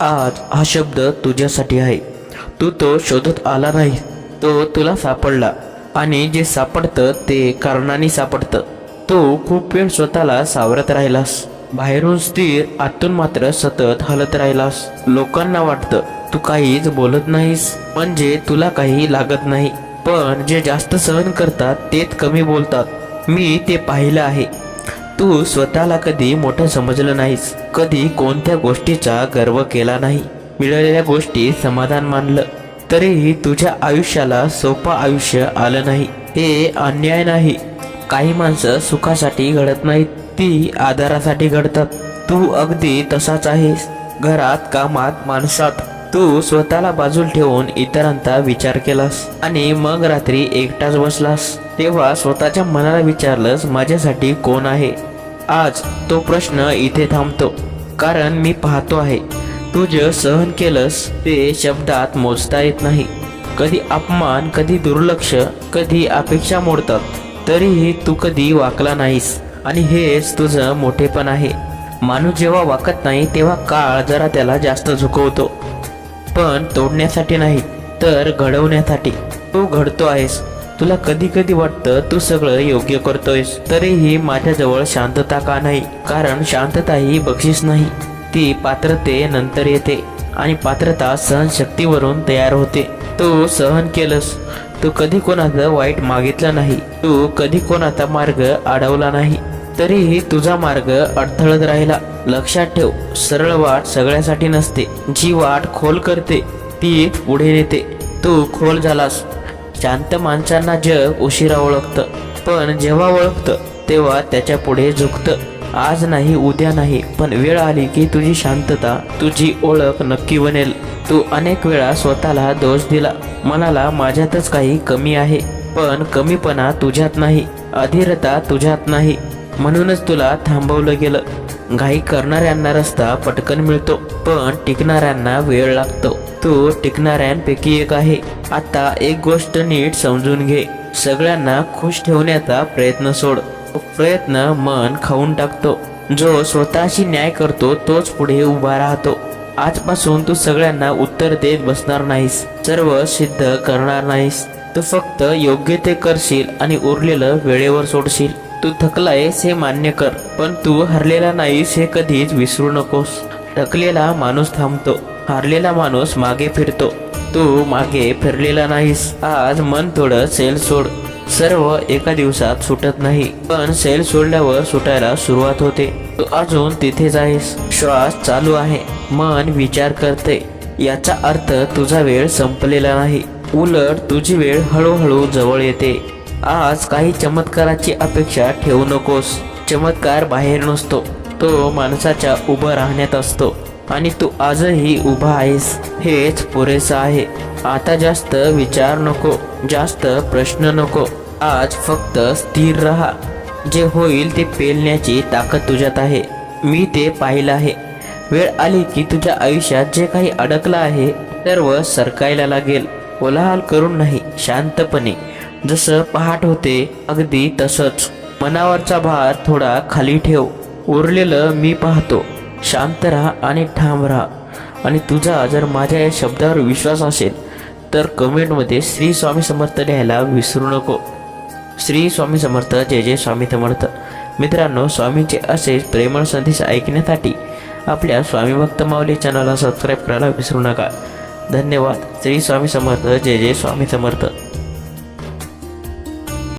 आज हा शब्द तुझ्यासाठी आहे. तू तो शोधत आला नाही, तो तुला सापडला. आणि जे सापडतं ते कारणाने सापडतं. तू खूप वेळ स्वतःला सावरत राहिलास, बाहेरून स्थिर, आतून मात्र सतत हलत राहिलास. लोकांना वाटतं तू काहीच बोलत नाहीस, म्हणजे तुला काही लागत नाही. पण जे जास्त सहन करतात तेच कमी बोलतात. मी ते पाहिलं आहे. तू स्वतःला कधी मोठं समजलं नाहीस, कधी कोणत्या गोष्टीचा गर्व केला नाही, मिळालेल्या गोष्टी समाधान मानलं. तरीही तुझ्या आयुष्याला सोपं आयुष्य आलं नाही. हे अन्याय नाही. काही माणसं सुखासाठी घडत नाहीत, ती आधारासाठी घडतात. तू अगदी तसाच आहेस. घरात, कामात, माणसात. तू स्वतःला बाजूला ठेवून इतरांचा विचार केलास आणि मग रात्री एकटाच बसलास. तेव्हा स्वतःच्या मनाला विचारलंस, माझ्यासाठी कोण आहे? आज तो प्रश्न इथे थांबतो, कारण मी पाहतो आहे तू जे सहन केलंस ते शब्दात मोजता येत नाही. कधी अपमान, कधी दुर्लक्ष, कधी अपेक्षा मोडतात, तरीही तू कधी वाकला नाहीस. आणि हेच तुझं मोठेपण आहे. माणूस जेव्हा वाकत नाही तेव्हा काळ जरा त्याला जास्त झुकवतो, पण तोडण्यासाठी नाही तर घडवण्यासाठी. तू घडतो आहेस. तुला कधी कधी वाटतं तू सगळं योग्य करतोयस, तरीही माझ्याजवळ शांतता का नाही? कारण शांतता ही बक्षीस नाही, ती पात्रतेनंतर येते. आणि पात्रता सहनशक्तीवरून तयार होते. तू सहन केलंस. तू कधी कोणाचं वाईट मागितलं नाही, तू कधी कोणाचा मार्ग अडवला नाही, तरीही तुझा मार्ग अडथळत राहिला. लक्षात ठेव, सरळ वाट सगळ्यासाठी नसते. जी वाट खोल करते ती पुढे नेते. तू खोल झालास. शांत माणसांना जग उशिरा ओळखतं, पण जेव्हा ओळखतं तेव्हा त्याच्या पुढे झुकतं. आज नाही, उद्या नाही, पण वेळ आली की तुझी शांतता, तुझी ओळख नक्की बनेल. तू अनेक वेळा स्वतःला दोष दिला, म्हणाला माझ्यातच काही कमी आहे. पण कमीपणा तुझ्यात नाही, अधीरता तुझ्यात नाही. म्हणूनच तुला थांबवलं गेलं. घाई करणाऱ्यांना रस्ता पटकन मिळतो, पण टिकणाऱ्यांना वेळ लागतो. तू टिकणाऱ्यांपैकी एक आहे. आता एक गोष्ट नीट समजून घे, सगळ्यांना खुश ठेवण्याचा प्रयत्न सोड. प्रयत्न मन खाऊन टाकतो. जो स्वतःशी न्याय करतो तोच पुढे उभा राहतो. आजपासून तू सगळ्यांना उत्तर देत बसणार नाहीस, सर्व सिद्ध करणार नाहीस. तू फक्त योग्य ते करशील आणि उरलेलं वेळेवर सोडशील. तू थकलायस हे मान्य कर, पण तू हरलेला नाहीस हे कधीच विसरू नकोस. थकलेला माणूस थांबतो, हारलेला माणूस मागे फिरतो. तू मागे फिरलेला नाहीस. आज मन थोडं सेल सोड. सर्व एका दिवसात सुटत नाही, पण सेल सोडल्यावर सुटायला सुरुवात होते. तू अजून तिथेच आहेस. श्वास चालू आहे, मन विचार करते. याचा अर्थ तुझा वेळ संपलेला नाही, उलट तुझी वेळ हळूहळू जवळ येते. आज काही चमत्काराची अपेक्षा ठेवू नकोस. चमत्कार बाहेर नसतो, तो माणसाच्या उभं राहण्यात असतो. आणि तू आजही उभा आहेस, हेच पुरेसं आहे. आता जास्त विचार नको, जास्त प्रश्न नको. आज फक्त स्थिर राहा. जे होईल ते पेलण्याची ताकद तुझ्यात आहे. मी ते पाहिलं आहे. वेळ आली की तुझ्या आयुष्यात जे काही अडकलं आहे सर्व सरकायला लागेल. कोलाहल करून नाही, शांतपणे. जसं पहाट होते अगदी तसंच. मनावरचा भार थोडा खाली ठेव. उरलेलं मी पाहतो. शांत राहा आणि ठाम राहा. आणि तुझा जर माझ्या या शब्दावर विश्वास असेल तर कमेंटमध्ये श्री स्वामी समर्थ लिहायला विसरू नको. श्री स्वामी समर्थ. जय जय स्वामी समर्थ. मित्रांनो, स्वामींचे असेच प्रेमळ संदेश ऐकण्यासाठी आपल्या स्वामी भक्त माऊली चॅनलला सबस्क्राईब करायला विसरू नका. धन्यवाद. श्री स्वामी समर्थ. जय जय स्वामी समर्थ.